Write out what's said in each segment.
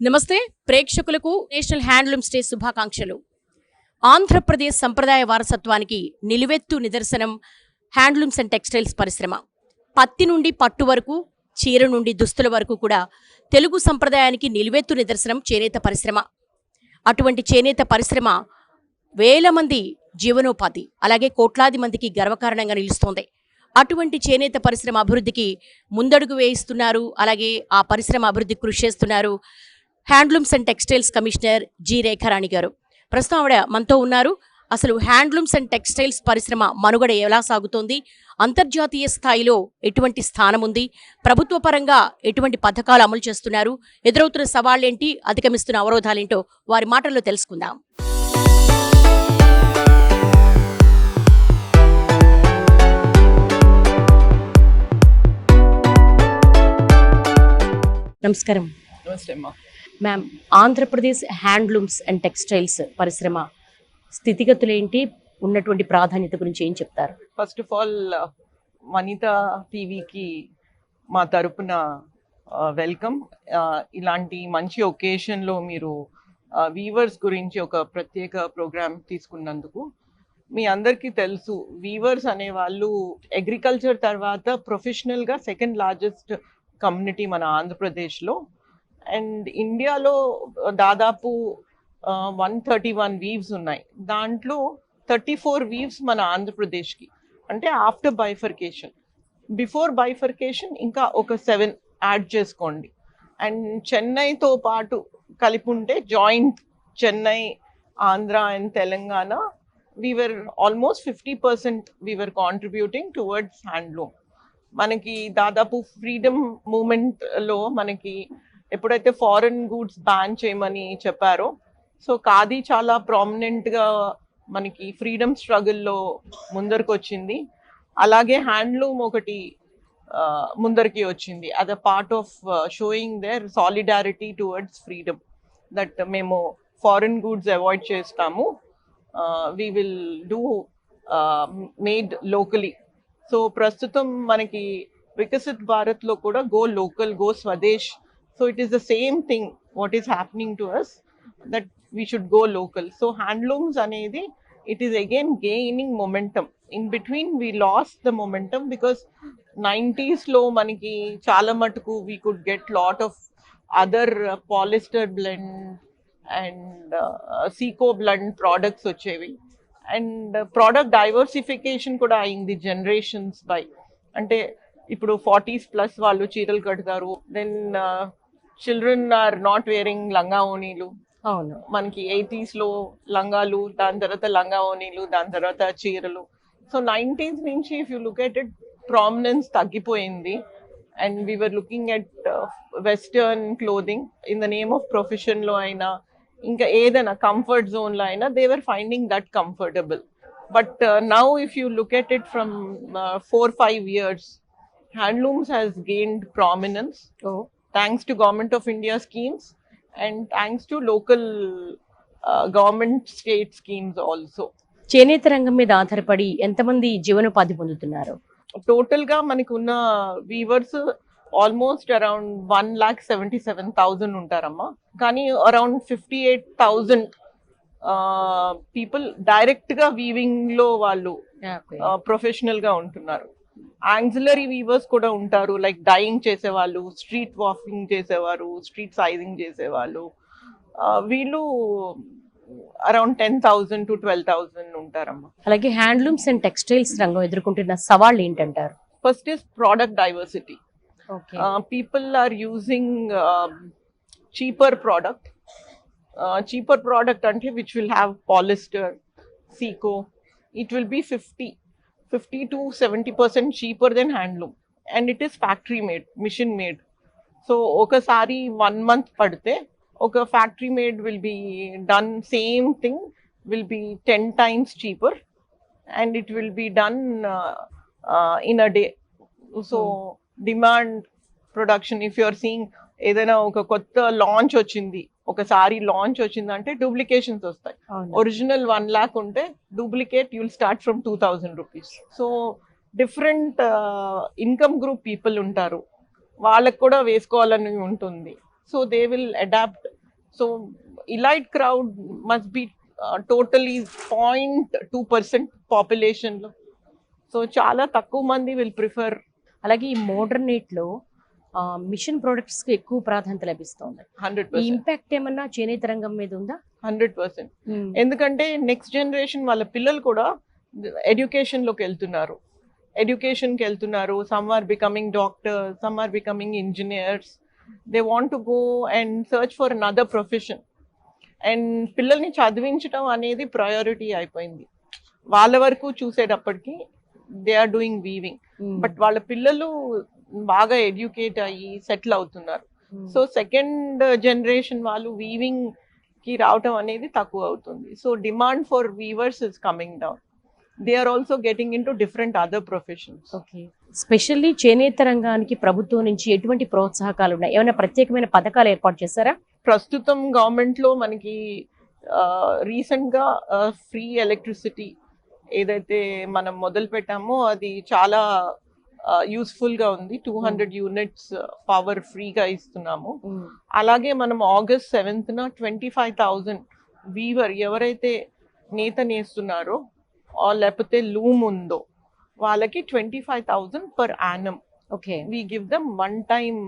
నమస్తే ప్రేక్షకులకు national handlooms day శుభాకాంక్షలు. ఆంధ్రప్రదేశ్ సంప్రదాయ వారసత్వానికి నిలువెత్తు నిదర్శనం హ్యాండ్లూమ్స్ అండ్ టెక్స్టైల్స్ పరిశ్రమ. పత్తి నుండి పట్టు వరకు, చీర నుండి దుస్తుల వరకు కూడా తెలుగు సంప్రదాయానికి నిలువెత్తు నిదర్శనం చేనేత పరిశ్రమ. అటువంటి చేనేత పరిశ్రమ వేల మంది జీవనోపాధి, అలాగే కోట్లాది మందికి గర్వకారణంగా నిలుస్తోంది. అటువంటి చేనేత పరిశ్రమ అభివృద్ధికి ముందడుగు వేయిస్తున్నారు, అలాగే ఆ పరిశ్రమ అభివృద్ధికి కృషి చేస్తున్నారు handlooms and textiles commissioner G Rekha Rani గారు. ప్రస్తుతం ఆవిడ మనతో ఉన్నారు. అసలు హ్యాండ్లూమ్స్ అండ్ టెక్స్టైల్స్ పరిశ్రమ మనుగడ ఎలా సాగుతోంది, అంతర్జాతీయ స్థాయిలో ఎటువంటి స్థానం ఉంది, ప్రభుత్వ పరంగా ఎటువంటి పథకాలు అమలు చేస్తున్నారు, ఎదురవుతున్న సవాళ్లేంటి, అధిగమిస్తున్న అవరోధాలేంటో వారి మాటల్లో తెలుసుకుందాం. నమస్కారం. నమస్తే అమ్మా. Ma'am, Andhra Pradesh handlooms and textiles పరిశ్రమ స్థితిగతులేంటి, ఉన్నటువంటి ప్రాధాన్యత గురించి ఏం చెప్తారు? ఫస్ట్ ఆఫ్ ఆల్ వనిత టీవీకి మా తరపున వెల్కమ్. ఇలాంటి మంచి ఒకేషన్లో మీరు వీవర్స్ గురించి ఒక ప్రత్యేక ప్రోగ్రామ్ తీసుకున్నందుకు. మీ అందరికీ తెలుసు, వీవర్స్ అనేవాళ్ళు అగ్రికల్చర్ తర్వాత ప్రొఫెషనల్గా సెకండ్ లార్జెస్ట్ కమ్యూనిటీ మన ఆంధ్రప్రదేశ్లో. అండ్ ఇండియాలో దాదాపు 131 వీవ్స్ ఉన్నాయి. దాంట్లో 34 వీవ్స్ మన ఆంధ్రప్రదేశ్కి, అంటే ఆఫ్టర్ బైఫర్కేషన్. బిఫోర్ బైఫర్కేషన్ ఇంకా ఒక 7 యాడ్ చేసుకోండి. అండ్ చెన్నైతో పాటు కలిపి ఉంటే joint Chennai, Andhra and Telangana, we're almost 50% we're contributing towards handloom. మనకి దాదాపు ఫ్రీడమ్ మూమెంట్లో మనకి ఎప్పుడైతే ఫారెన్ గూడ్స్ బ్యాన్ చేయమని చెప్పారో, సో ఖాదీ చాలా ప్రామినెంట్గా మనకి ఫ్రీడమ్ స్ట్రగుల్లో ముందరికి వచ్చింది. అలాగే హ్యాండ్లూమ్ ఒకటి ముందరికి వచ్చింది. అది part of showing their solidarity towards freedom, that మేము ఫారెన్ గూడ్స్ అవాయిడ్ చేస్తాము, we will do made locally. So ప్రస్తుతం మనకి వికసిత్ భారత్లో కూడా go local, go Swades. So it is the same thing what is happening to us, that we should go local. So handlooms anedi, it is again gaining momentum. In between we lost the momentum because 90s lo maniki chala matuku we could get lot of other polyester blend and seco blend products vachevi, and product diversification kuda ayindi generations by. Ante ఇప్పుడు 40s plus వాళ్ళు చీరలు కడతారు. Then children are not wearing langa ఓనీలు. అవును, మనకి 80s లో లంగాలు, దాని తర్వాత లంగా ఓనీలు, దాని తర్వాత చీరలు. సో 90s నుంచి if you look at it, prominence తగ్గిపోయింది. And we are looking at western clothing in the name of ప్రొఫెషన్లో అయినా, ఇంకా ఏదైనా కంఫర్ట్ జోన్లో అయినా, they were finding that comfortable. But now if you look at it from 4-5 years, handlooms has gained prominence. Thanks to Government of India schemes and thanks to local government state schemes also. చేనేత రంగం మీద ఆధారపడి ఎంతమంది జీవనోపాధి పొందుతున్నారు? Total గా మనకు ఉన్న వీవర్స్ ఆల్మోస్ట్ అరౌండ్ 1,77,000 ఉంటారమ్మా. కానీ అరౌండ్ 58,000 పీపుల్ డైరెక్ట్ గా వీవింగ్ లో వాళ్ళు ప్రొఫెషనల్ గా ఉంటున్నారు. ఆక్సిలరీ వీవర్స్ కూడా ఉంటారు, లైక్ డైయింగ్ చేసేవాళ్ళు, స్ట్రీట్ వాకింగ్ చేసేవారు, స్ట్రీట్ సైజింగ్ చేసేవాళ్ళు. వీళ్ళు అరౌండ్ 10,000 to 12,000 ఉంటారమ్మా. అలాగే హ్యాండ్లూమ్స్ అండ్ టెక్స్టైల్స్ రంగం ఎదుర్కొంటున్న సవాళ్ళు ఏంటంటారు? First is product diversity. People are using cheaper product. Cheaper product అంటే విచ్ విల్ హ్యావ్ పాలిస్టర్, సీకో. It will be 50 to 70% cheaper than handloom, and it is factory made, machine made. So okasari 1 month padte oka factory made will be done, same thing will be 10 times cheaper, and it will be done in a day. So demand production, if you are seeing ఏదైనా ఒక కొత్త launch వచ్చింది, ఒకసారి launch వచ్చిందంటే duplications వస్తాయి. Original 1 lakh ఉంటే duplicate you'll start from 2,000 rupees. So different income group people ఉంటారు, వాళ్ళకు కూడా వేసుకోవాలని ఉంటుంది. So they will adapt so elite crowd must be totally 0.2% పాపులేషన్లో. సో చాలా తక్కువ మంది విల్ ప్రిఫర్. అలాగే ఈ మోడర్న్ నీట్లో మిషన్ ప్రొడక్ట్స్ కి ఎక్కువ ప్రాధాన్యత లభిస్తుంది. 100%. ఇంపాక్ట్ ఏమన్నా చేనేత రంగం మీద ఉందా? 100%. ఎందుకంటే నెక్స్ట్ జనరేషన్ వాళ్ళ పిల్లలు కూడా ఎడ్యుకేషన్లోకి వెళ్తున్నారు. Some are becoming doctors, some are becoming engineers. They want to go and search for another profession. And పిల్లల్ని చదివించడం అనేది ప్రయారిటీ అయిపోయింది. వాళ్ళ వరకు చూసేటప్పటికి they are doing weaving. But వాళ్ళ పిల్లలు బాగా ఎడ్యుకేట్ అయ్యి సెటిల్ అవుతున్నారు. సో సెకండ్ జనరేషన్ వాళ్ళు వీవింగ్ కి రావటం అనేది తక్కువ అవుతుంది. So demand for weavers is coming down. They are also getting into different other professions. Okay. Specially చేనేత రంగానికి ప్రభుత్వం నుంచి ఎటువంటి ప్రోత్సాహకాలు ఉన్నాయి? ఏమైనా ప్రత్యేకమైన పథకాలు ఏర్పాటు చేశారా? ప్రస్తుతం గవర్నమెంట్ లో మనకి రీసెంట్ గా ఫ్రీ ఎలక్ట్రిసిటీ ఏదైతే మనం మొదలు పెట్టామో అది చాలా యూస్ఫుల్ గా ఉంది. 200 యూనిట్స్ పవర్ ఫ్రీగా ఇస్తున్నాము. అలాగే మనం August 7th 25,000 వీవర్ ఎవరైతే నేత నేస్తున్నారో లేకపోతే లూమ్ ఉందో వాళ్ళకి 25,000 per annum. Okay. We give them one time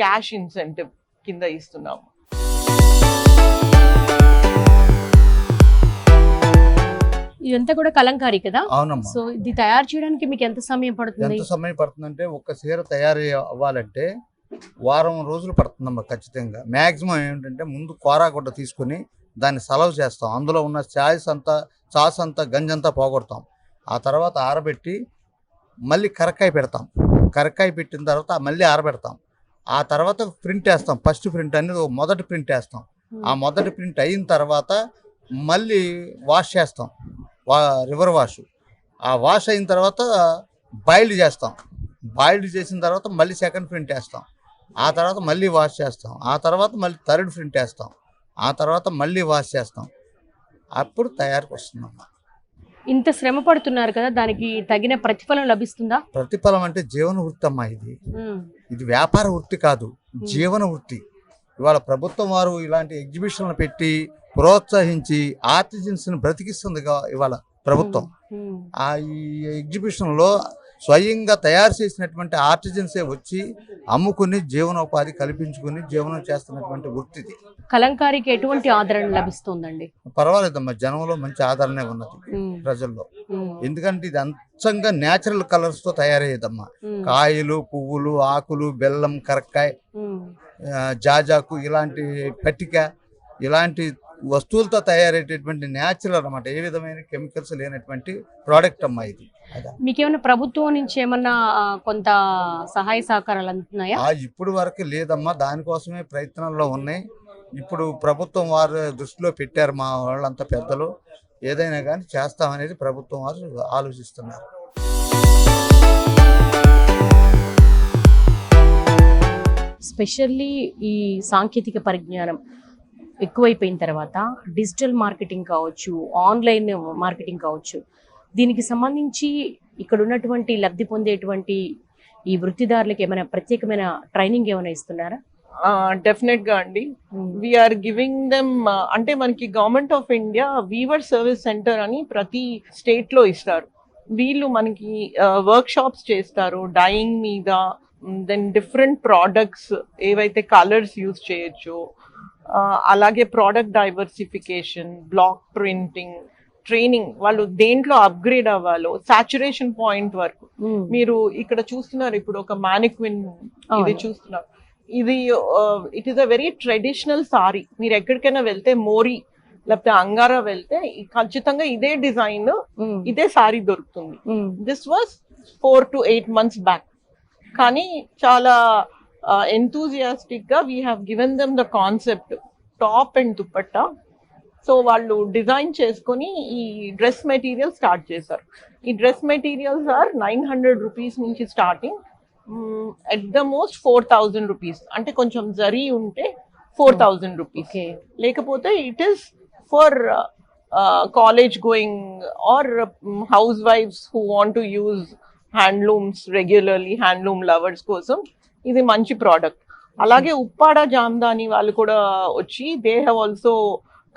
cash incentive కింద ఇస్తున్నాము. ఇదంతా కూడా కలంకారీ కదా? అవునమ్మా. సో ఇది తయారు చేయడానికి మీకు ఎంత సమయం పడుతుంది? ఎంత సమయం పడుతుందంటే ఒక్క చీర తయారు అవ్వాలంటే వారం రోజులు పడుతుందమ్మా ఖచ్చితంగా. మ్యాక్సిమం ఏంటంటే ముందు కోరాగుడ్డ తీసుకుని దాన్ని సలవ్ చేస్తాం. అందులో ఉన్న చాస్ అంతా గంజంతా పోగొడతాం. ఆ తర్వాత ఆరబెట్టి మళ్ళీ కరక్కాయ పెడతాం. కరక్కాయ పెట్టిన తర్వాత మళ్ళీ ఆరబెడతాం. ఆ తర్వాత ప్రింట్ వేస్తాం. ఫస్ట్ ప్రింట్ అనేది మొదటి ప్రింట్ వేస్తాం. ఆ మొదటి ప్రింట్ అయిన తర్వాత మళ్ళీ వాష్ చేస్తాం, రివర్ వాష్. ఆ వాష్ అయిన తర్వాత బాయిల్డ్ చేస్తాం. బాయిల్డ్ చేసిన తర్వాత మళ్ళీ సెకండ్ ప్రింట్ వేస్తాం. ఆ తర్వాత మళ్ళీ వాష్ చేస్తాం. ఆ తర్వాత మళ్ళీ థర్డ్ ప్రింట్ వేస్తాం. ఆ తర్వాత మళ్ళీ వాష్ చేస్తాం. అప్పుడు తయారుకు వస్తుందమ్మా. ఇంత శ్రమ పడుతున్నారు కదా, దానికి తగిన ప్రతిఫలం లభిస్తుందా? ప్రతిఫలం అంటే జీవన వృత్తి అమ్మా. ఇది వ్యాపార వృత్తి కాదు, జీవన వృత్తి. ఇవాళ ప్రభుత్వం వారు ఇలాంటి ఎగ్జిబిషన్లు పెట్టి ప్రోత్సహించి ఆర్టిజన్స్ని బ్రతికిస్తుందిగా ఇవాళ ప్రభుత్వం. ఆ ఈ ఎగ్జిబిషన్లో స్వయంగా తయారు చేసినటువంటి ఆర్టిజన్సే వచ్చి అమ్ముకుని జీవనోపాధి కల్పించుకుని జీవనం చేస్తున్నటువంటి వృత్తిది. కలంకారీకి ఎటువంటి ఆదరణ లభిస్తుందండి? పర్వాలేదమ్మా, జనంలో మంచి ఆదరణే ఉన్నది ప్రజల్లో. ఎందుకంటే ఇది అంచంగా న్యాచురల్ కలర్స్ తో తయారయ్యేదమ్మా. కాయలు, పువ్వులు, ఆకులు, బెల్లం, కరక్కాయ, జాజాకు, ఇలాంటి పట్టిక, ఇలాంటి వస్తువులతో తయారయ్యేటటువంటి న్యాచురల్ అన్నమాట. ఏ విధమైన కెమికల్స్ లేనటువంటి ప్రోడక్ట్ అమ్మా ఇది. మీకేమైనా ప్రభుత్వం నుంచి ఏమన్నా కొంత సహాయ సహకారాలు అందుతున్నాయా? ఇప్పుడు వరకు లేదమ్మా, దానికోసమే ప్రయత్నాల్లో ఉన్నాయి. ఇప్పుడు ప్రభుత్వం వారు దృష్టిలో పెట్టారు మా వాళ్ళంతా పెద్దలు. ఏదైనా కానీ చేస్తామనేది ప్రభుత్వం వారు ఆలోచిస్తున్నారు. స్పెషల్లీ ఈ సాంకేతిక పరిజ్ఞానం ఎక్కువైపోయిన తర్వాత డిజిటల్ మార్కెటింగ్ కావచ్చు, ఆన్లైన్ మార్కెటింగ్ కావచ్చు, దీనికి సంబంధించి ఇక్కడ ఉన్నటువంటి లబ్ధి పొందేటువంటి ఈ వృత్తిదారులకు ఏమైనా ప్రత్యేకమైన ట్రైనింగ్ ఏమైనా ఇస్తున్నారా? డెఫినెట్ గా అండి. వీఆర్ గివింగ్ దెమ్, అంటే మనకి government of India weaver service centre అని ప్రతి స్టేట్ లో ఇస్తారు. వీళ్ళు మనకి వర్క్ షాప్స్ చేస్తారు డైయింగ్ మీద. దెన్ డిఫరెంట్ ప్రోడక్ట్స్ ఏవైతే కలర్స్ యూజ్ చేయొచ్చు, అలాగే product diversification, block printing training. వాళ్ళు దేంట్లో అప్గ్రేడ్ అవ్వాలో సాచురేషన్ పాయింట్ వరకు. మీరు ఇక్కడ చూస్తున్నారు, ఇప్పుడు ఒక మానిక్విన్ ఇది చూస్తున్నారు. ఇది it is a very traditional sorry. మీరు ఎక్కడికైనా వెళ్తే, మోరీ లేకపోతే అంగారా వెళ్తే ఖచ్చితంగా ఇదే డిజైన్, ఇదే సారీ దొరుకుతుంది. This was 4 to 8 months back. కానీ చాలా enthusiastic గా we have given them the concept, top and dupatta. So వాళ్ళు డిజైన్ చేసుకొని ఈ డ్రెస్ మెటీరియల్ స్టార్ట్ చేశారు. ఈ డ్రెస్ మెటీరియల్స్ ఆర్ 900 రూపీస్ నుంచి starting, at the most 4,000 rupees. అంటే కొంచెం జరీ ఉంటే 4,000 రూపీస్. లేకపోతే it is for college going or హౌస్ వైఫ్స్ who want to use handlooms regularly, handloom lovers కోసం ఇది మంచి ప్రోడక్ట్. అలాగే ఉప్పాడ జామ్దాని వాళ్ళు కూడా వచ్చి they have also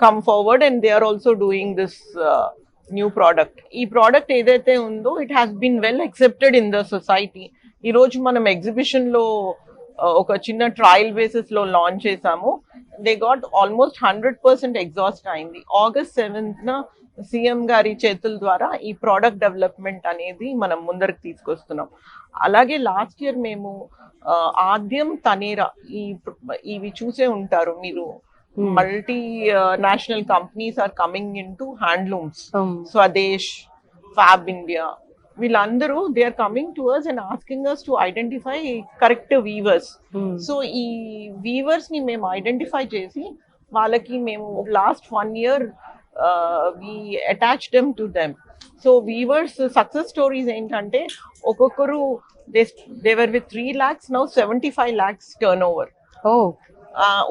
come forward and they are also doing this new product. ఈ ప్రోడక్ట్ ఏదైతే ఉందో it has been well accepted in the society. ఈ రోజు మనం ఎగ్జిబిషన్ లో ఒక చిన్న ట్రయల్ బేసిస్ లో లాంచ్ చేసాము. దే గాట్ ఆల్మోస్ట్ 100% ఎగ్జాస్ట్ అయింది. August 7th సీఎం గారి చేతుల ద్వారా ఈ ప్రోడక్ట్ డెవలప్మెంట్ అనేది మనం ముందరికి తీసుకొస్తున్నాం. అలాగే లాస్ట్ ఇయర్ మేము ఆద్యం తనేరా ఇవి చూసే ఉంటారు మీరు. Multi national companies are coming in to handlooms. Swadesh, fab India, వీళ్ళందరూ they are coming to us and asking us to identify correct weavers. So ఈ వీవర్స్ ని మేము ఐడెంటిఫై చేసి వాళ్ళకి మేము last 1 year we attach them to them. So weavers success stories ఏంటంటే ఒక్కొక్కరు they were with 3 lakhs, now 75 lakhs turnover.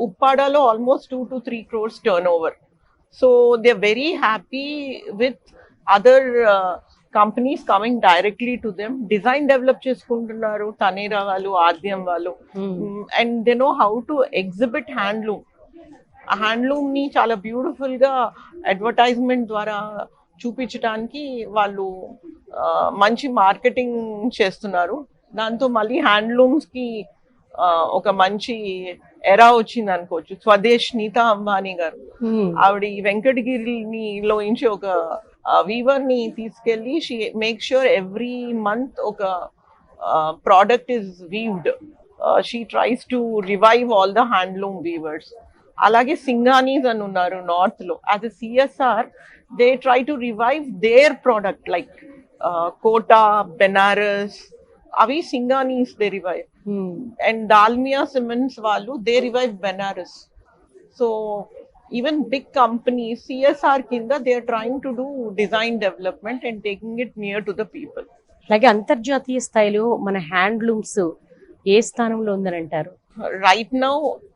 Uppadalo almost 2 to 3 crores turnover. So they're very happy with other companies coming directly to them. Design develop చేసుకుంటున్నారు తనేరా వాళ్ళు, ఆద్యం వాళ్ళు. And they know how to exhibit handloom. ఆ handloom ని చాలా beautiful గా advertisement ద్వారా చూపించడానికి వాళ్ళు మంచి మార్కెటింగ్ చేస్తున్నారు. దాంతో మళ్ళీ హ్యాండ్లూమ్స్ కి ఒక మంచి ఎరా వచ్చింది అనుకోవచ్చు. స్వదేశ్ నీతా అంబానీ గారు ఆవిడ వెంకటగిరిలో నుంచి ఒక వీవర్ ని తీసుకెళ్లి she make sure every month ఒక product is weaved. She tries to revive all the handloom weavers. అలాగే సింగానీస్ అని ఉన్నారు నార్త్ లో. As a CSR they try to revive their product like Kota, Benaras, అవి Singhanias they revive. And Dalmia cements వాళ్ళు they revive Benaras. So even big companies CSR కింద they are trying to do design development and taking it near to the people. అలాగే అంతర్జాతీయ స్థాయిలో మన handlooms ఏ స్థానంలో ఉందని అంటారు? Right now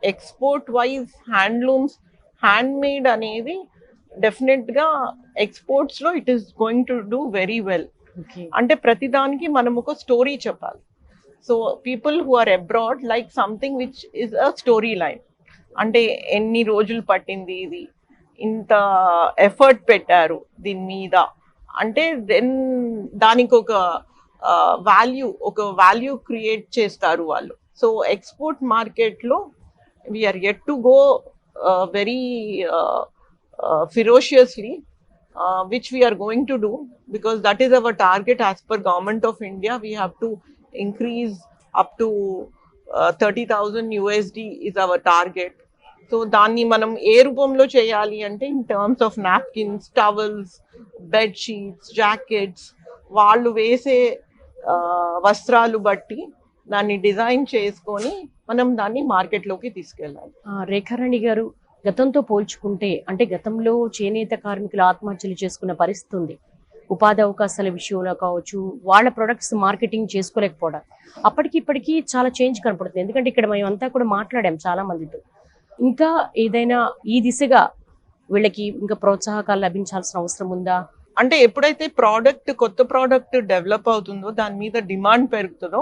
export wise handlooms, handmade అనేది డెఫినెట్ గా ఎక్స్పోర్ట్స్ లో it is going to do very well. అంటే ప్రతిదానికి మనం ఒక స్టోరీ చెప్పాలి. So people who are abroad like something which is a story line. అంటే ఎన్ని రోజులు పట్టింది, ఇది ఇంత ఎఫర్ట్ పెట్టారు దీని మీద అంటే దెన్ దానికి ఒక వాల్యూ క్రియేట్ చేస్తారు వాళ్ళు. సో ఎక్స్పోర్ట్ మార్కెట్లో we're yet to go very ferociously, which we are going to do because that is our target as per Government of India. We have to increase up to 30,000 USD is our target. So దాన్ని మనం ఏ రూపంలో చేయాలి అంటే in terms of napkins, towels, bed sheets, jackets, వాళ్ళు వేసే వస్త్రాలు బట్టి దాన్ని డిజైన్ చేసుకొని మనం దాన్ని మార్కెట్లోకి తీసుకెళ్ళాలి. రేఖారాణి గారు, గతంతో పోల్చుకుంటే అంటే గతంలో చేనేత కార్మికులు ఆత్మహత్యలు చేసుకున్న పరిస్థితి ఉంది. ఉపాధి అవకాశాల విషయంలో కావచ్చు, వాళ్ళ ప్రొడక్ట్స్ మార్కెటింగ్ చేసుకోలేకపోవడం, అప్పటికి ఇప్పటికీ చాలా చేంజ్ కనపడుతుంది. ఎందుకంటే ఇక్కడ మేము అంతా కూడా మాట్లాడాం చాలా మందితో. ఇంకా ఏదైనా ఈ దిశగా వీళ్ళకి ఇంకా ప్రోత్సాహకాలు లభించాల్సిన అవసరం ఉందా? అంటే ఎప్పుడైతే కొత్త ప్రోడక్ట్ డెవలప్ అవుతుందో దాని మీద డిమాండ్ పెరుగుతుందో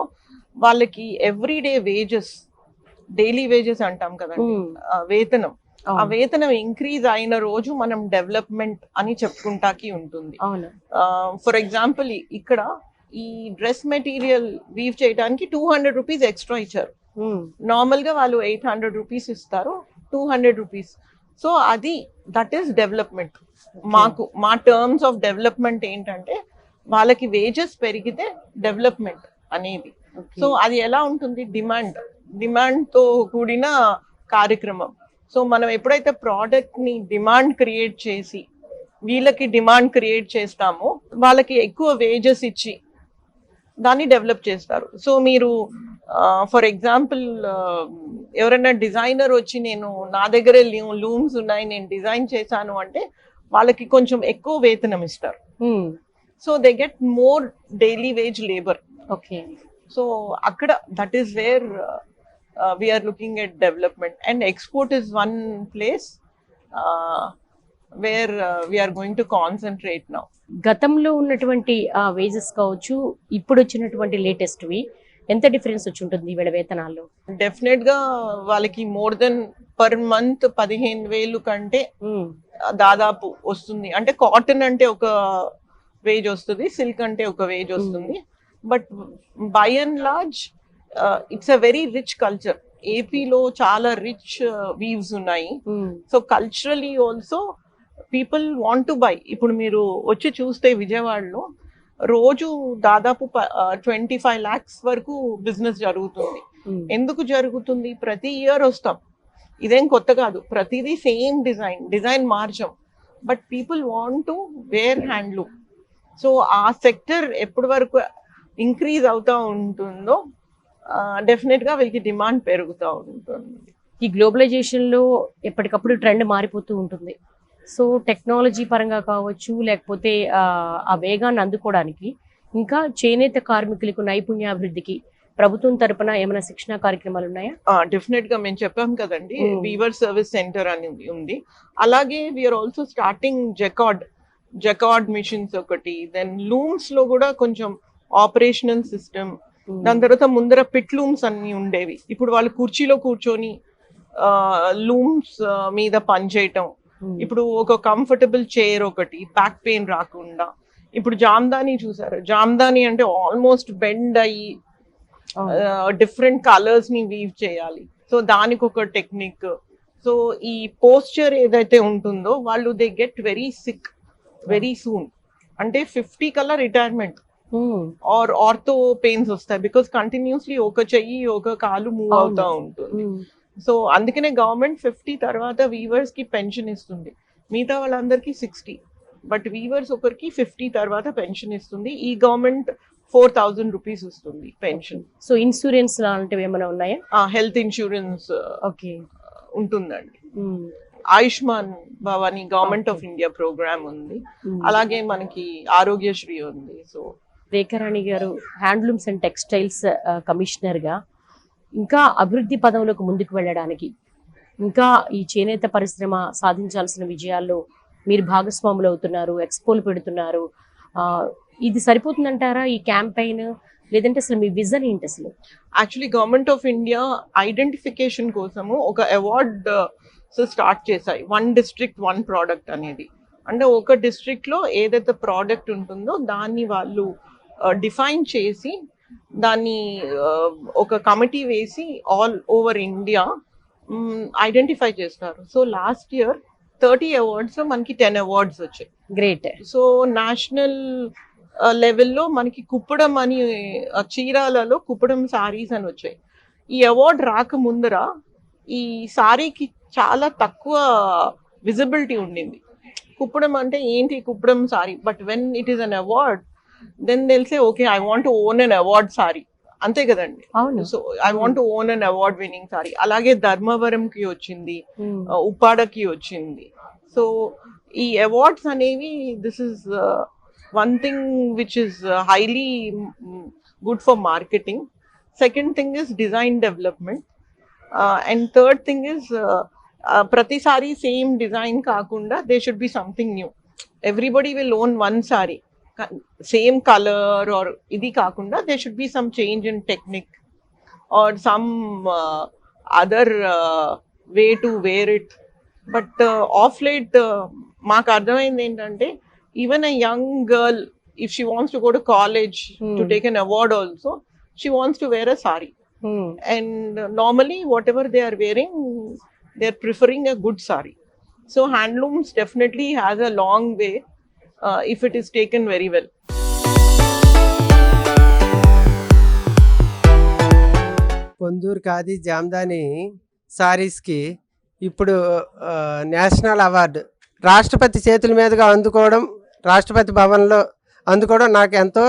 వాళ్ళకి ఎవ్రీడే వేజెస్, డైలీ వేజెస్ అంటాం కదండి, వేతనం, ఆ వేతనం ఇంక్రీజ్ అయిన రోజు మనం డెవలప్మెంట్ అని చెప్పుకుంటాకి ఉంటుంది. ఫర్ ఎగ్జాంపుల్ ఇక్కడ ఈ డ్రెస్ మెటీరియల్ వీవ్ చేయడానికి 200 రూపీస్ ఎక్స్ట్రా ఇచ్చారు. నార్మల్ గా వాళ్ళు 800 రూపీస్ ఇస్తారు, 200 rupees. So that is development. మా టర్మ్స్ ఆఫ్ డెవలప్మెంట్ ఏంటంటే వాళ్ళకి వేజెస్ పెరిగితే డెవలప్మెంట్ అనేది. సో అది ఎలా ఉంటుంది, డిమాండ్ తో కూడిన కార్యక్రమం. సో మనం ఎప్పుడైతే ప్రోడక్ట్ ని డిమాండ్ క్రియేట్ చేసి వీళ్ళకి డిమాండ్ క్రియేట్ చేస్తామో వాళ్ళకి ఎక్కువ వేజెస్ ఇచ్చి దాన్ని డెవలప్ చేస్తారు. సో మీరు ఫర్ ఎగ్జాంపుల్ ఎవరైనా డిజైనర్ వచ్చి నా దగ్గరే లూమ్స్ ఉన్నాయి, నేను డిజైన్ చేశాను అంటే వాళ్ళకి కొంచెం ఎక్కువ వేతనం ఇస్తారు. So they get more daily wage labour. Okay. So అక్కడ that is where we are looking at development, and export is one place where we are going to concentrate now. గతంలో ఉన్నటువంటి వేజెస్ కావచ్చు, ఇప్పుడు వచ్చినటువంటి లేటెస్ట్వి ఎంత డిఫరెన్స్ వచ్చి ఉంటుంది వీళ్ళ వేతనాల్లో? డెఫినెట్ గా వాళ్ళకి మోర్ దెన్ పర్ మంత్ 15,000 కంటే దాదాపు వస్తుంది. అంటే కాటన్ అంటే ఒక వేజ్ వస్తుంది, సిల్క్ అంటే ఒక వేజ్ వస్తుంది. But by and large it's a very rich culture. ఏపీలో చాలా రిచ్ వీవ్స్ ఉన్నాయి. So culturally also people want to buy. ఇప్పుడు మీరు వచ్చి చూస్తే విజయవాడలో రోజు దాదాపు 25 lakhs వరకు బిజినెస్ జరుగుతుంది. ఎందుకు జరుగుతుంది? ప్రతి ఇయర్ వస్తాం, ఇదేం కొత్త కాదు, ప్రతిదీ సేమ్ డిజైన్ మార్చం, but people want to wear handloom. So ఆ సెక్టర్ ఎప్పటి వరకు ఇంక్రీజ్ అవుతూ ఉంటుందో డెఫినెట్ గా వీళ్ళకి డిమాండ్ పెరుగుతూ ఉంటుంది. ఈ గ్లోబలైజేషన్ లో ఎప్పటికప్పుడు ట్రెండ్ మారిపోతూ ఉంటుంది. సో టెక్నాలజీ పరంగా కావచ్చు, లేకపోతే ఆ వేగాన్ని అందుకోవడానికి ఇంకా చేనేత కార్మికులకు నైపుణ్యాభివృద్ధికి ప్రభుత్వం తరపున ఏమైనా శిక్షణా కార్యక్రమాలు ఉన్నాయా? డెఫినెట్ గా మేము చెప్పాం కదండి, వీవర్ సర్వీస్ సెంటర్ అని ఉంది. అలాగే we're also starting jacquard machines ఒకటి. దెన్ లూమ్స్ లో కూడా కొంచెం ఆపరేషనల్ సిస్టమ్. దాని తర్వాత ముందర పిట్ లూమ్స్ అన్ని ఉండేవి. ఇప్పుడు వాళ్ళు కుర్చీలో కూర్చొని లూమ్స్ మీద పని చేయటం. ఇప్పుడు ఒక కంఫర్టబుల్ చైర్ ఒకటి, బ్యాక్ పెయిన్ రాకుండా. ఇప్పుడు జామ్దాని చూసారు, జామ్దాని అంటే ఆల్మోస్ట్ బెండ్ అయ్యి డిఫరెంట్ కలర్స్ ని వీవ్ చేయాలి. సో దానికి ఒక టెక్నిక్. సో ఈ పోస్చర్ ఏదైతే ఉంటుందో వాళ్ళు they get very sick very soon. అంటే 50 కల్లా రిటైర్మెంట్ ఆర్ ఆర్థో పెయిన్స్ వస్తాయి. బికాస్ కంటిన్యూస్లీ ఒక చెయ్యి ఒక కాలు మూవ్ అవుతా ఉంటుంది. సో అందుకనే గవర్నమెంట్ 50 తర్వాత వీవర్స్ కి పెన్షన్ ఇస్తుంది. మిగతా వాళ్ళందరికీ 60, బట్ వీవర్స్ ఒకరికి 50 తర్వాత పెన్షన్ ఇస్తుంది. ఈ గవర్నమెంట్ 4,000 రూపీస్ ఇస్తుంది పెన్షన్. సో ఇన్సూరెన్స్ లాంటివి ఏమైనా ఉన్నాయా? హెల్త్ ఇన్సూరెన్స్ ఓకే ఉంటుందండి. ఆయుష్మాన్ భవాని గవర్నమెంట్ ఆఫ్ ఇండియా ప్రోగ్రామ్ ఉంది. అలాగే మనకి ఆరోగ్యశ్రీ ఉంది. సో రేఖారాణి గారు హ్యాండ్లూమ్స్ అండ్ టెక్స్టైల్స్ కమిషనర్ గా ఇంకా అభివృద్ధి పదంలోకి ముందుకు వెళ్ళడానికి, ఇంకా ఈ చేనేత పరిశ్రమ సాధించాల్సిన విజయాల్లో మీరు భాగస్వాములు అవుతున్నారు, ఎక్స్పోలు పెడుతున్నారు. ఇది సరిపోతుందంటారా ఈ క్యాంపెయిన్? లేదంటే అసలు మీ విజన్ ఏంటి అసలు? Actually government of India identification కోసము ఒక అవార్డ్ స్టార్ట్ చేశాయి, 1 district 1 product అనేది. అంటే ఒక డిస్ట్రిక్ట్ లో ఏదైతే ప్రోడక్ట్ ఉంటుందో దాన్ని వాళ్ళు డిఫైన్ చేసి దాన్ని ఒక కమిటీ వేసి ఆల్ ఓవర్ ఇండియా ఐడెంటిఫై చేస్తారు. సో లాస్ట్ ఇయర్ 30 awards లో మనకి 10 awards వచ్చాయి. గ్రేట్. సో నేషనల్ లెవెల్లో మనకి కుప్పడం అని చీరాలలో కుప్పడం సారీస్ అని వచ్చాయి. ఈ అవార్డ్ రాక ముందర ఈ సారీకి చాలా తక్కువ విజిబిలిటీ ఉండింది. కుప్పడం అంటే ఏంటి Kuppadam sari, but when it is an award then తెలిసే okay I want to own an award sari, అంతే కదండి. So I want to own an award winning sari. అలాగే ధర్మవరంకి వచ్చింది, ఉప్పాడకి వచ్చింది. సో ఈ అవార్డ్స్ అనేవి this is one thing which is highly good for marketing. Second thing is design development. And third thing is ప్రతిసారి సేమ్ డిజైన్ కాకుండా they should be something new. Everybody will own one sari, same colour or ఇది కాకుండా they should be some change in technique or some other way to wear it. But of late మాకు అర్థమైంది ఏంటంటే even a young girl if she wants to go to college to take an award also she wants to wear a sari. And normally whatever they are wearing, they are preferring a good sari. So handlooms definitely has a long way if it is taken very well. Ponduru khadi Jamdani సారీస్కి ఇప్పుడు national award రాష్ట్రపతి చేతుల మీదుగా అందుకోవడం, రాష్ట్రపతి భవన్లో అందుకోవడం నాకు ఎంతో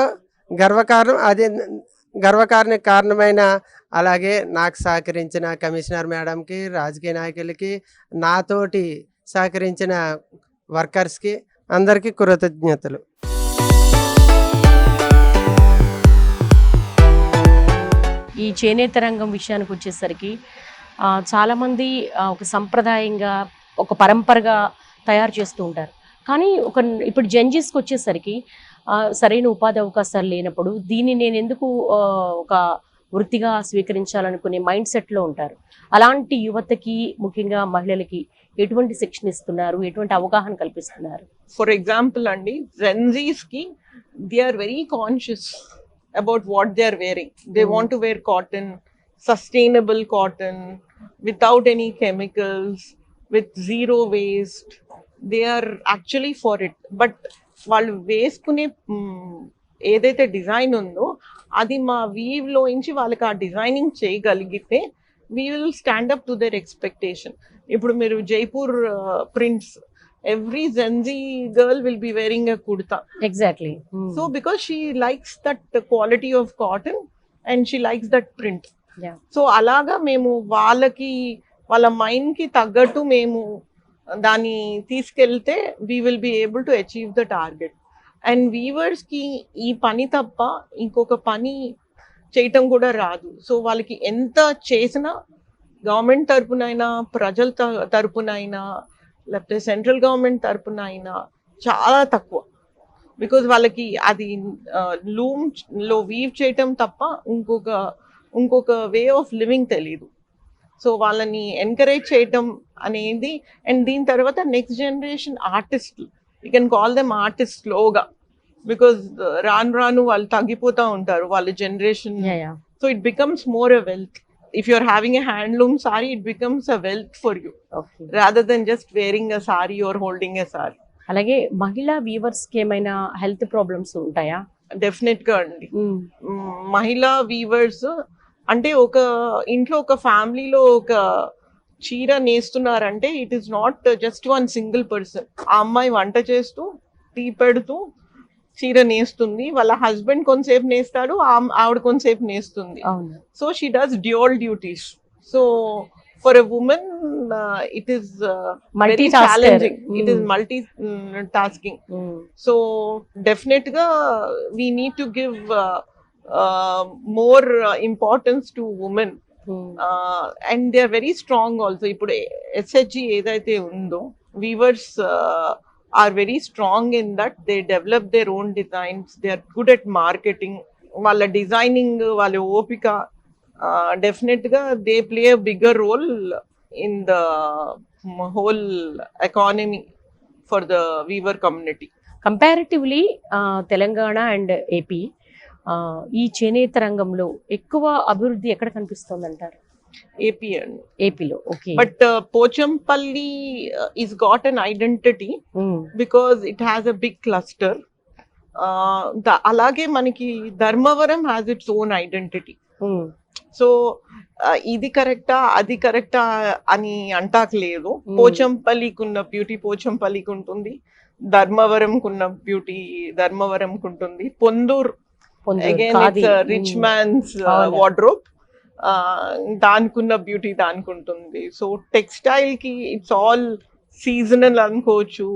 గర్వకారణం. అదే గర్వకారణానికి కారణమైన, అలాగే నాకు సహకరించిన కమిషనర్ మేడంకి, రాజకీయ నాయకులకి, నాతోటి సహకరించిన వర్కర్స్కి అందరికీ కృతజ్ఞతలు. ఈ చేనేత రంగం విషయానికి వచ్చేసరికి చాలామంది ఒక సంప్రదాయంగా ఒక పరంపరగా తయారు చేస్తూ ఉంటారు. కానీ ఇప్పుడు జెన్జీస్కి వచ్చేసరికి సరైన ఉపాధి అవకాశాలు లేనప్పుడు దీన్ని నేను ఎందుకు ఒక వృత్తిగా స్వీకరించాలనుకునే మైండ్ సెట్లో ఉంటారు. అలాంటి యువతకి, ముఖ్యంగా మహిళలకి ఎటువంటి శిక్షణ ఇస్తున్నారు, ఎటువంటి అవగాహన కల్పిస్తున్నారు? ఫర్ ఎగ్జాంపుల్ అండి, జెన్జీస్ కి they are very conscious about what they are wearing. They want to wear cotton, sustainable cotton, without any chemicals, with zero waste. They are actually for it. But వాళ్ళు వేసుకునే ఏదైతే design ఉందో అది మా weave లో నుంచి వాళ్ళకి ఆ డిజైనింగ్ చేయగలిగితే we will stand up to their expectation. ఇప్పుడు మీరు Jaipur prints, every Gen Z girl will be wearing a kurta. Exactly. So because she likes that quality of cotton and she likes that print. So అలాగా మేము వాళ్ళకి వాళ్ళ mind కి తగ్గట్టు మేము దాన్ని తీసుకెళ్తే we will be able to achieve the target. And weavers కి ఈ పని తప్ప ఇంకొక పని చేయటం కూడా రాదు. సో వాళ్ళకి ఎంత చేసినా, గవర్నమెంట్ తరపునైనా, ప్రజల తరపునైనా, లేకపోతే సెంట్రల్ గవర్నమెంట్ తరపున అయినా చాలా తక్కువ. బికాజ్ వాళ్ళకి అది లూమ్లో వీవ్ చేయటం తప్ప ఇంకొక వే ఆఫ్ లివింగ్ తెలీదు. సో వాళ్ళని ఎంకరేజ్ చేయటం అనేది, అండ్ దీని తర్వాత next generation artist, you can call them artist స్లోగా, బికాజ్ రాను రాను వాళ్ళు తగ్గిపోతూ ఉంటారు వాళ్ళ generation. So it becomes more a wealth. If you're having a handloom sari, it becomes a wealth for you, rather than just wearing a sari or holding a sari. అలాగే మహిళా weavers కి ఏమైనా హెల్త్ ప్రాబ్లమ్స్ ఉంటాయా? Definite గా అండి. మహిళా weavers అంటే ఒక ఇంట్లో ఒక ఫ్యామిలీలో ఒక చీర నేస్తున్నారంటే it is not just one single person. ఆ అమ్మాయి వంట చేస్తూ, టీ పెడుతూ చీర నేస్తుంది, వాళ్ళ హస్బెండ్ కొంతసేపు నేస్తాడు, ఆవిడ కొంతసేపు నేస్తుంది. So she does dual duties. So for a women it is very challenging, it is multi tasking. So definite గా we need to give more importance to women. And they are very strong also. ఇప్పుడు SHG ఏదైతే ఉందో, weavers are very strong in that. They develop their own designs, they are good at marketing. Wala designing, wala opika, definitely they play a bigger role in the whole economy for the weaver community. Comparatively Telangana and AP ఈ చేనేత రంగంలో ఎక్కువ అభివృద్ధి ఎక్కడ కనిపిస్తుంది అంటారు? AP and ఏపీలో. Okay. But Pochampalli is got an identity because it has a big cluster. Alage maniki Dharmavaram has its own identity. So ఇది కరెక్టా అది కరెక్టా అని అంటాకలేదు. పోచంపల్లికి ఉన్న బ్యూటీ పోచంపల్లికి ఉంటుంది, ధర్మవరంకి ఉన్న బ్యూటీ ధర్మవరంకి ఉంటుంది. Ponduru again it's rich man's wardrobe, దానికున్న బ్యూటీ దానికి ఉంటుంది. సో టెక్స్టైల్ కి ఇట్స్ ఆల్ సీజనల్ అనుకోవచ్చు,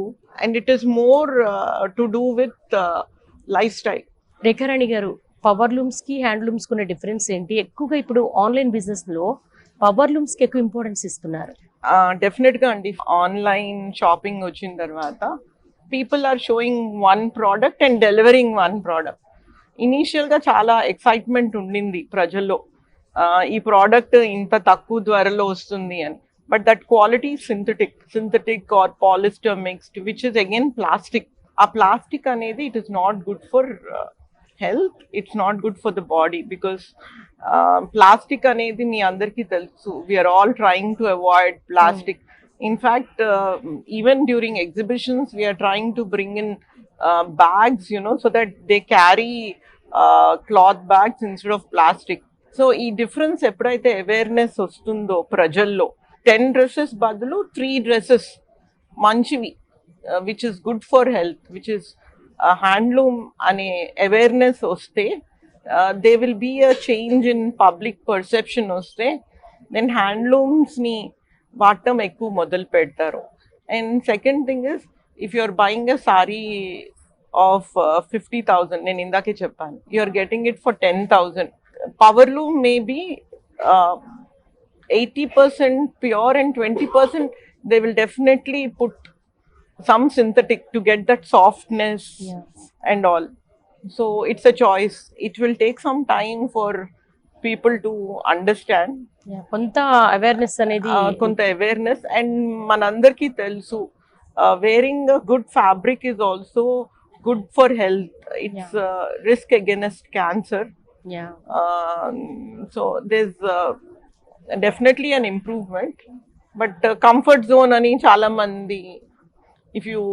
and it is more to do with lifestyle. Rekharani garu, power looms కి హ్యాండ్ లూమ్స్ కి ఉన్న డిఫరెన్స్ ఏంటి? ఎక్కువగా ఇప్పుడు ఆన్లైన్ బిజినెస్ లో పవర్ లూమ్స్ కి ఎక్కువ ఇంపార్టెన్స్ ఇస్తున్నారు. డెఫినెట్ గా అండి. ఆన్లైన్ షాపింగ్ వచ్చిన తర్వాత people are showing one product and delivering one product. Initial గా చాలా ఎక్సైట్మెంట్ ఉండింది ప్రజల్లో, ఈ ప్రోడక్ట్ ఇంత తక్కువ ధరలో వస్తుంది అని. But that quality synthetic or polyester mixed, which is again plastic. ఆ ప్లాస్టిక్ అనేది it is not good for health, it's not good for the body. Because plastic అనేది మీ అందరికీ తెలుసు, we are all trying to avoid plastic. In fact, even during exhibitions, we are trying to bring in bags, so that they carry cloth bags instead of plastic. So ee difference eppudaithe awareness vastundo prajallo, 10 dresses badulu 3 dresses manchivi, which is good for health, which is handloom ane awareness vaste, there will be a change in public perception vaste, then handlooms ni వాడటం ఎక్కువ మొదలు పెడతారు. And second thing is, if you are buying a sari of 50,000, నేను ఇందాకే చెప్పాను, you are getting it for 10,000. Powerloom may be 80% pure and 20% they will definitely put some synthetic to get that softness and all. So it's a choice. It will take some time for people to understand. కొంత awareness అనేది కొంత awareness. And మనందరికీ తెలుసు wearing good fabric is also good for health. It's risk against cancer. So this definitely an improvement. But comfort zone అని చాలా మంది, if you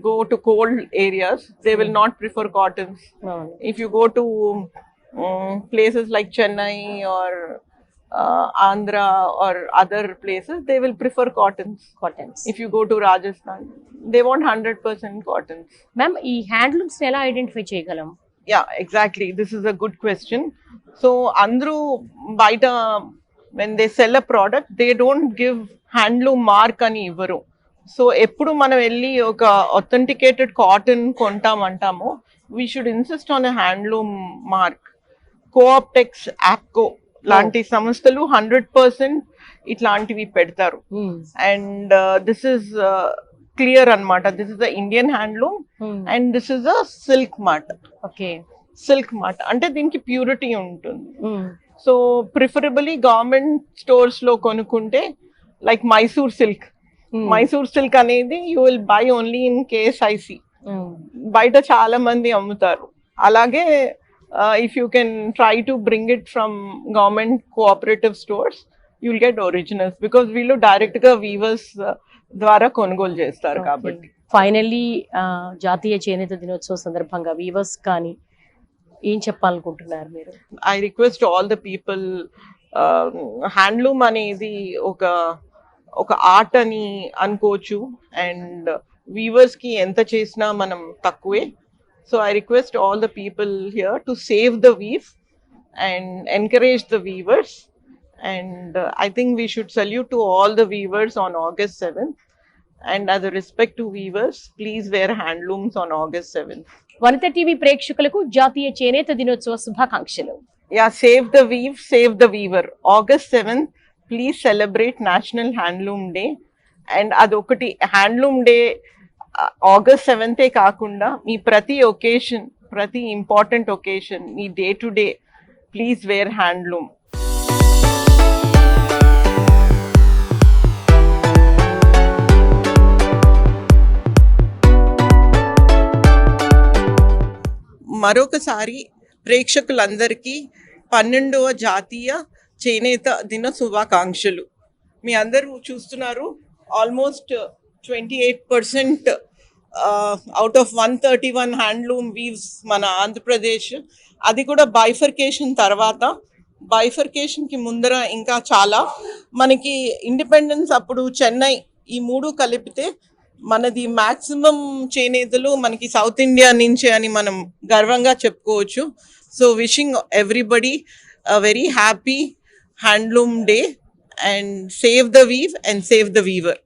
go to cold areas, they will not prefer cottons. If you go to places like Chennai or Andhra or other places, they will prefer cottons. If you go to Rajasthan, they want 100% cottons. Ma'am, ఈ handlooms ఎలా identify చేయగలం? Yeah, exactly. This is a good question. So, andru baita, when they sell a product, they don't give handloom mark ani ivaru. So ఎప్పుడు మనం వెళ్ళి ఒక authenticated cotton కొంటామంటామో, we should insist on a handloom mark. Cooptex, APCO లాంటి సంస్థలు 100% ఇట్లాంటివి పెడతారు. And this is clear అన్నమాట. This is the Indian handloom and this is a silk mart. Okay, silk mart అంటే దీనికి ప్యూరిటీ ఉంటుంది. సో ప్రిఫరబుల్లీ గవర్నమెంట్ స్టోర్స్ లో కొనుక్కుంటే, like Mysore silk. Mysore silk అనేది you will buy only in KSIC. బయట చాలా మంది అమ్ముతారు. అలాగే if you can try to bring it from government cooperative stores, you will get originals. Because వీళ్ళు డైరెక్ట్ గా వీవర్స్ ద్వారా కొనుగోలు చేస్తారు కాబట్టి. ఫైనల్లీ జాతీయ చేనేత దినోత్సవం సందర్భంగా వీవర్స్ కానీ ఏం చెప్పాలనుకుంటున్నారు మీరు? I request all the people, handloom అనేది ఒక ఆర్ట్ అని అనుకోవచ్చు. అండ్ వీవర్స్ కి ఎంత చేసినా మనం తక్కువే. So I request all the people here to save the weave and encourage the weavers. And I think we should salute to all the weavers on August 7th. And as a respect to weavers, please wear handlooms on August 7th. Vanitha TV ప్రేక్షకులకు జాతీయ చేనేత దినోత్సవ శుభాకాంక్షలు. Yeah, save the weave, save the weaver. August 7th, please celebrate National Handloom Day. And adokati Handloom Day August 7th e kaakunda mee prati occasion, prati important occasion, mee day to day, please wear handloom. మరొకసారి ప్రేక్షకులందరికీ 12వ జాతీయ చేనేత దిన శుభాకాంక్షలు. మీ అందరూ చూస్తున్నారు, almost 28% out of 131 handloom weaves మన ఆంధ్రప్రదేశ్. అది కూడా బైఫర్కేషన్ తర్వాత. బైఫర్కేషన్కి ముందర ఇంకా చాలా. మనకి ఇండిపెండెన్స్ అప్పుడు చెన్నై, ఈ మూడు కలిపితే మనది మ్యాక్సిమం చేనేతలు మనకి సౌత్ ఇండియా నుంచే అని మనం గర్వంగా చెప్పుకోవచ్చు. So wishing everybody a very happy Handloom Day and save the weave and save the weaver.